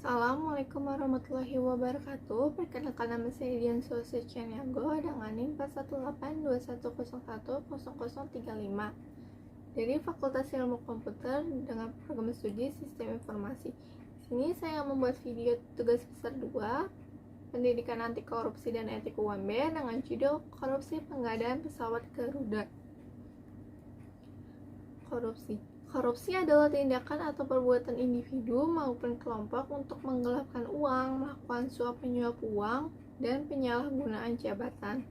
Assalamualaikum warahmatullahi wabarakatuh. Perkenalkan, nama saya Dian Sose Chaniago dengan NIM 41821010035 dari Fakultas Ilmu Komputer dengan program studi Sistem Informasi. Di sini saya membuat video tugas besar 2, Pendidikan Anti Korupsi dan Etik UMB dengan judul Korupsi Pengadaan Pesawat Garuda. Korupsi adalah tindakan atau perbuatan individu maupun kelompok untuk menggelapkan uang, melakukan suap menyuap uang, dan penyalahgunaan jabatan.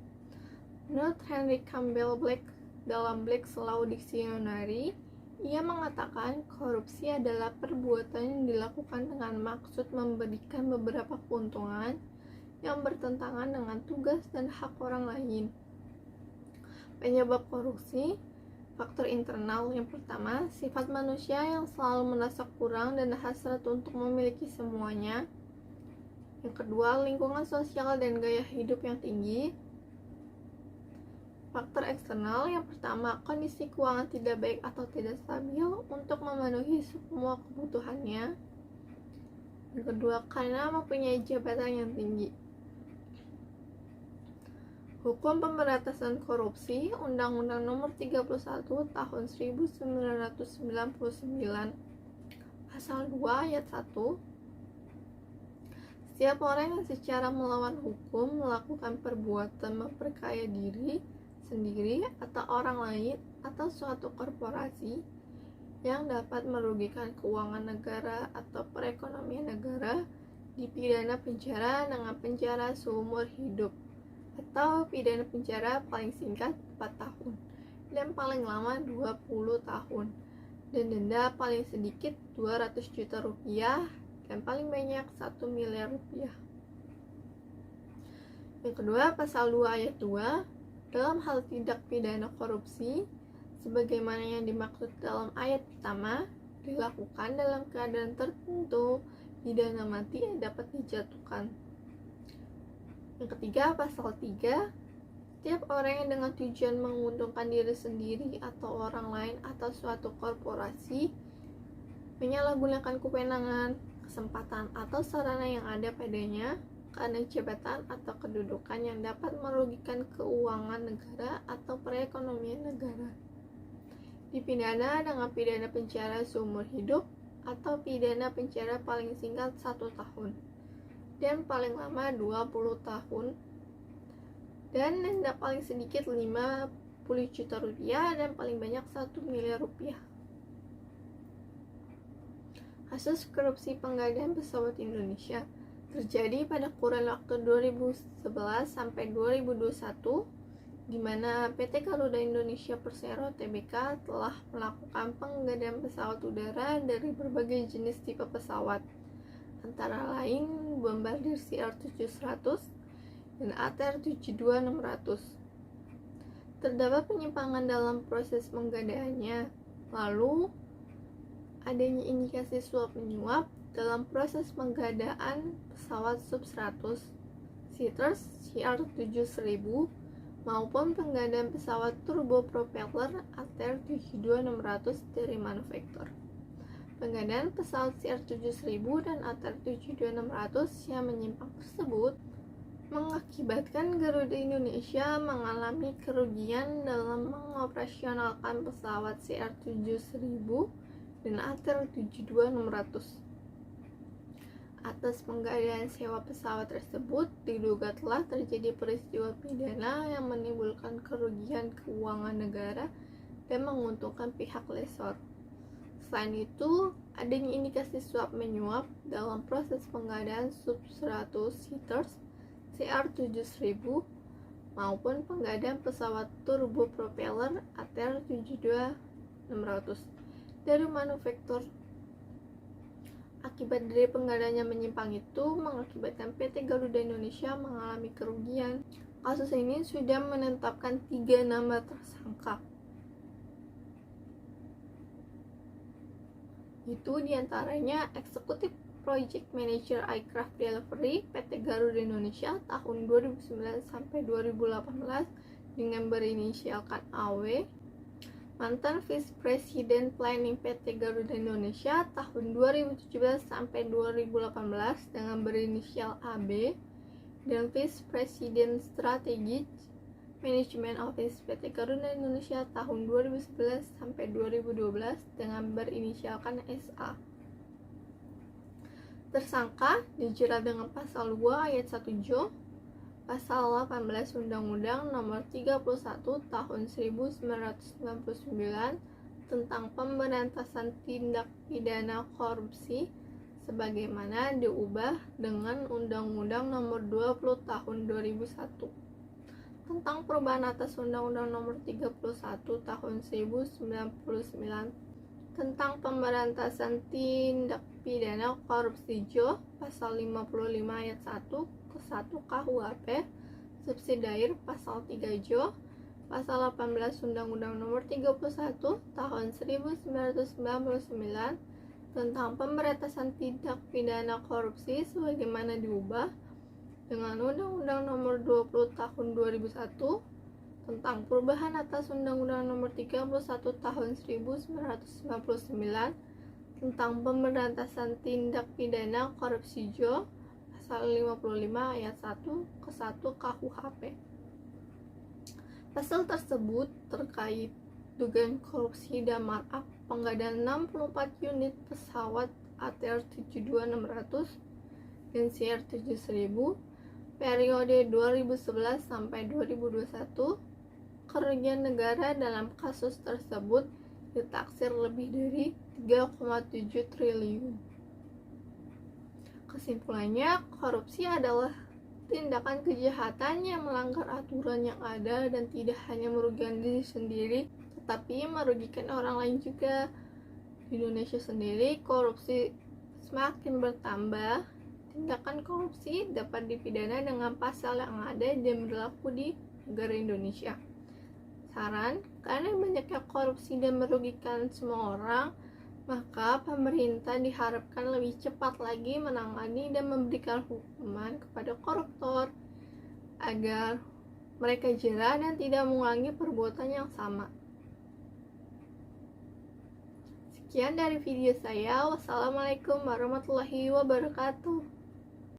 Menurut Henry Campbell Black dalam Black's Law Dictionary, ia mengatakan korupsi adalah perbuatan yang dilakukan dengan maksud memberikan beberapa keuntungan yang bertentangan dengan tugas dan hak orang lain. Penyebab korupsi: faktor internal. Yang pertama, sifat manusia yang selalu merasa kurang dan hasrat untuk memiliki semuanya. Yang kedua, lingkungan sosial dan gaya hidup yang tinggi. Faktor eksternal. Yang pertama, kondisi keuangan tidak baik atau tidak stabil untuk memenuhi semua kebutuhannya. Yang kedua, karena mempunyai jabatan yang tinggi. Hukum Pemberantasan Korupsi, Undang-Undang Nomor 31 Tahun 1999, Pasal 2 Ayat 1. Setiap orang yang secara melawan hukum melakukan perbuatan memperkaya diri sendiri atau orang lain atau suatu korporasi yang dapat merugikan keuangan negara atau perekonomian negara dipidana penjara dengan penjara seumur hidup atau pidana penjara paling singkat 4 tahun dan paling lama 20 tahun dan denda paling sedikit 200 juta rupiah dan paling banyak 1 miliar rupiah. Yang kedua, pasal 2 ayat 2, dalam hal tindak pidana korupsi sebagaimana yang dimaksud dalam ayat pertama dilakukan dalam keadaan tertentu, pidana mati dapat dijatuhkan. Yang ketiga, pasal 3, setiap orang yang dengan tujuan menguntungkan diri sendiri atau orang lain atau suatu korporasi menyalahgunakan kewenangan, kesempatan atau sarana yang ada padanya karena jabatan atau kedudukan yang dapat merugikan keuangan negara atau perekonomian negara, dipidana dengan pidana penjara seumur hidup atau pidana penjara paling singkat 1 tahun dan paling lama 20 tahun dan denda paling sedikit 50 juta rupiah dan paling banyak 1 miliar rupiah. Kasus korupsi pengadaan pesawat Indonesia terjadi pada kurun waktu 2011 sampai 2021, di mana PT Garuda Indonesia Persero Tbk telah melakukan pengadaan pesawat udara dari berbagai jenis tipe pesawat, antara lain Bombardier CR700 dan ATR 72600. Terdapat penyimpangan dalam proses penggadaannya, lalu adanya indikasi suap menyuap dalam proses pengadaan pesawat Sub-100 Seaters CR7000 maupun pengadaan pesawat turbopropeller ATR 72600 dari manufaktur. Pengadaan pesawat CR7000 dan ATR 72600 yang menyimpang tersebut mengakibatkan Garuda Indonesia mengalami kerugian dalam mengoperasionalkan pesawat CR7000 dan ATR 72600. Atas pengadaan sewa pesawat tersebut diduga telah terjadi peristiwa pidana yang menimbulkan kerugian keuangan negara dan menguntungkan pihak lessor. Selain itu, adanya indikasi suap menyuap dalam proses pengadaan Sub-100 Seaters CR7000 maupun pengadaan pesawat turbopropeller ATR 72600 dari manufaktur. Akibat dari pengadaan yang menyimpang itu mengakibatkan PT Garuda Indonesia mengalami kerugian. Kasus ini sudah menetapkan 3 nama tersangka, itu diantaranya Eksekutif Project Manager Aircraft Delivery PT Garuda Indonesia tahun 2009 sampai 2018 dengan berinisialkan AW, mantan Vice President Planning PT Garuda Indonesia tahun 2017 sampai 2018 dengan berinisial AB, dan Vice President Strategic Management Office PT Garuda Indonesia tahun 2011 sampai 2012 dengan berinisialkan SA. Tersangka dijerat dengan pasal 2 ayat 1 Jo, pasal 18 Undang-Undang Nomor 31 Tahun 1999 tentang pemberantasan tindak pidana korupsi sebagaimana diubah dengan Undang-Undang Nomor 20 Tahun 2001 tentang perubahan atas Undang-Undang Nomor 31 Tahun 1999 tentang pemberantasan tindak pidana korupsi Jo, pasal 55 ayat 1 ke 1 KUHP, subsidiar pasal 3 Jo, pasal 18 Undang-Undang Nomor 31 Tahun 1999 tentang pemberantasan tindak pidana korupsi sebagaimana diubah dengan Undang-Undang Nomor 20 Tahun 2001 tentang perubahan atas Undang-Undang Nomor 31 Tahun 1999 tentang pemberantasan tindak pidana korupsi Jo, pasal 55 ayat 1 ke 1 KUHP. Pasal tersebut terkait dugaan korupsi dan markup pengadaan 64 unit pesawat ATR 72600 dan CR 7000 periode 2011 sampai 2021. Kerugian negara dalam kasus tersebut ditaksir lebih dari 3,7 triliun. Kesimpulannya, korupsi adalah tindakan kejahatan yang melanggar aturan yang ada dan tidak hanya merugikan diri sendiri, tetapi merugikan orang lain juga. Di Indonesia sendiri, korupsi semakin bertambah. Tindakan korupsi dapat dipidana dengan pasal yang ada dan berlaku di negara Indonesia. Saran, karena banyaknya korupsi dan merugikan semua orang, maka pemerintah diharapkan lebih cepat lagi menangani dan memberikan hukuman kepada koruptor agar mereka jera dan tidak mengulangi perbuatan yang sama. Sekian dari video saya. Wassalamualaikum warahmatullahi wabarakatuh.